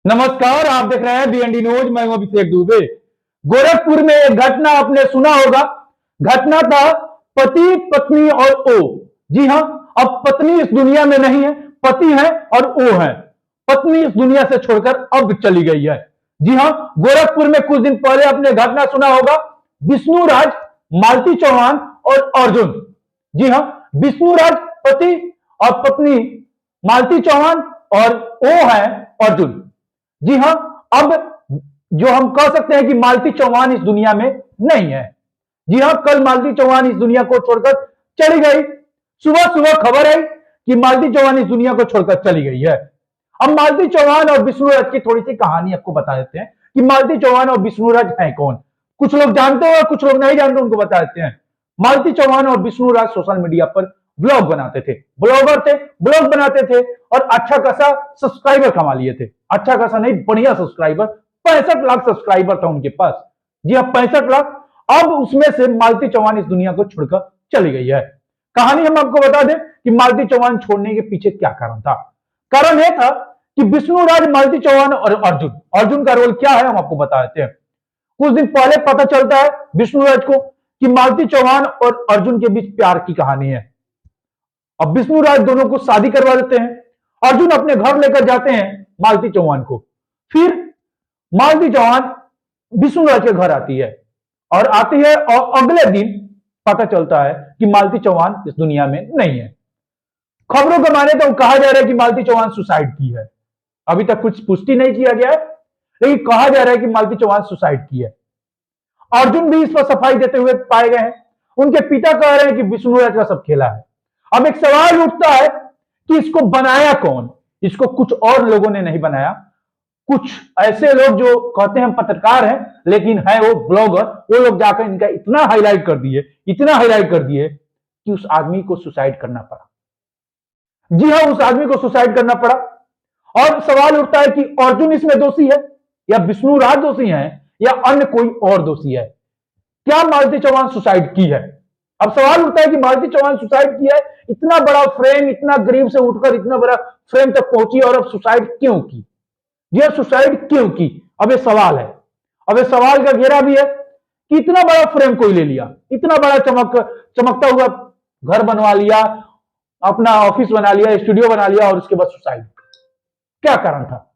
नमस्कार, आप देख रहे हैं बीएनडी न्यूज। मैं हूं अभिषेक दुबे। गोरखपुर में एक घटना आपने सुना होगा। घटना था पति पत्नी और ओ। जी हां, अब पत्नी इस दुनिया में नहीं है, पति है और ओ है। पत्नी इस दुनिया से छोड़कर अब चली गई है। जी हां, गोरखपुर में कुछ दिन पहले आपने घटना सुना होगा। विष्णुराज, मालती चौहान और अर्जुन। जी हां, विष्णुराज पति और पत्नी मालती चौहान और ओ है अर्जुन। जी हां, अब जो हम कह सकते हैं कि मालती चौहान इस दुनिया में नहीं है। जी हां, कल मालती चौहान इस दुनिया को छोड़कर चली गई। सुबह सुबह खबर आई कि मालती चौहान इस दुनिया को छोड़कर चली गई है। अब मालती चौहान और विष्णुराज की थोड़ी सी कहानी आपको बता देते हैं कि मालती चौहान और विष्णुराज है कौन। कुछ लोग जानते हो और कुछ लोग नहीं जानते, उनको बता देते हैं। मालती चौहान और विष्णुराज सोशल मीडिया पर ब्लॉग बनाते थे, ब्लॉगर थे, ब्लॉग बनाते थे और अच्छा खासा सब्सक्राइबर कमा लिए थे। अच्छा खासा नहीं, बढ़िया सब्सक्राइबर, 65 लाख सब्सक्राइबर था उनके पास। जी हाँ, 65 लाख। अब उसमें से मालती चौहान इस दुनिया को छोड़कर चली गई है। कहानी हम आपको बता दें कि मालती चौहान छोड़ने के पीछे क्या कारण था। कारण यह था कि विष्णुराज, मालती चौहान और अर्जुन, अर्जुन का रोल क्या है हम आपको बता देते हैं। कुछ दिन पहले पता चलता है विष्णुराज को कि मालती चौहान और अर्जुन के बीच प्यार की कहानी है। अब विष्णुराज दोनों को शादी करवा देते हैं। अर्जुन अपने घर लेकर जाते हैं मालती चौहान को। फिर मालती चौहान विष्णुराज के घर आती है और अगले दिन पता चलता है कि मालती चौहान इस दुनिया में नहीं है। खबरों को माने तो कहा जा रहा है कि मालती चौहान सुसाइड की है। अभी तक कुछ पुष्टि नहीं किया गया है, लेकिन कहा जा रहा है कि मालती चौहान सुसाइड की है। अर्जुन भी इस पर सफाई देते हुए पाए गए हैं। उनके पिता कह रहे हैं कि विष्णुराज का सब खेला है। अब एक सवाल उठता है कि इसको बनाया कौन। इसको कुछ और लोगों ने नहीं बनाया। कुछ ऐसे लोग जो कहते हैं हम पत्रकार हैं लेकिन है वो ब्लॉगर, वो लोग जाकर इनका इतना हाईलाइट कर दिए, इतना हाईलाइट कर दिए कि उस आदमी को सुसाइड करना पड़ा। जी हां, उस आदमी को सुसाइड करना पड़ा। और सवाल उठता है कि अर्जुन इसमें दोषी है या विष्णुराज दोषी है या अन्य कोई और दोषी है। क्या मालती चौहान सुसाइड की है? अब सवाल उठता है कि मालती चौहान सुसाइड किया है। इतना बड़ा फ्रेम, इतना गरीब से उठकर इतना बड़ा फ्रेम तक पहुंची और अब सुसाइड क्यों की? ये सुसाइड क्यों की? अब ये सवाल है। अब ये सवाल का घेरा भी है कि इतना बड़ा फ्रेम कोई ले लिया, इतना बड़ा चमकता हुआ घर बनवा लिया, अपना ऑफिस बना लिया, स्टूडियो बना लिया और उसके बाद सुसाइड। क्या कारण था?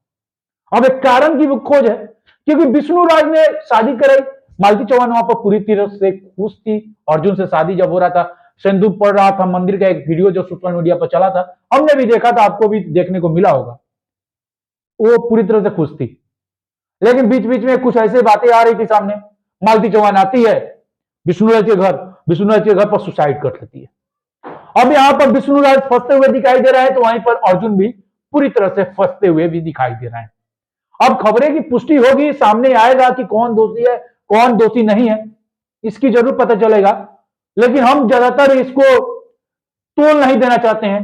अब एक कारण की खोज है, क्योंकि विष्णुराज ने शादी कराई। मालती चौहान वहां पर पूरी तरह से खुश थी। अर्जुन से शादी जब हो रहा था, सिंदूर पड़ रहा था, मंदिर का एक वीडियो जो सोशल मीडिया पर चला था, हमने भी देखा था, आपको भी देखने को मिला होगा। वो पूरी तरह से खुश थी। लेकिन बीच बीच में कुछ ऐसी बातें आ रही थी सामने। मालती चौहान आती है विष्णुराज के घर, विष्णुराज के घर पर सुसाइड कर लेती है। अब यहां पर विष्णुराज फंसते हुए दिखाई दे रहा है, तो वहीं पर अर्जुन भी पूरी तरह से फंसते हुए भी दिखाई दे रहा है। अब खबरें की पुष्टि होगी, सामने आएगा कि कौन दोषी है, कौन दोषी नहीं है, इसकी जरूर पता चलेगा। लेकिन हम ज्यादातर इसको तोल नहीं देना चाहते हैं,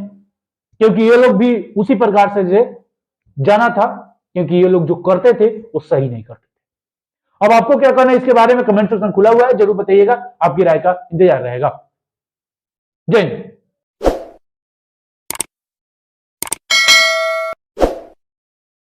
क्योंकि ये लोग भी उसी प्रकार से जाना था, क्योंकि ये लोग जो करते थे वो सही नहीं करते थे। अब आपको क्या करना है इसके बारे में कमेंट सेक्शन खुला हुआ है, जरूर बताइएगा। आपकी राय का इंतजार रहेगा। जय हिंद।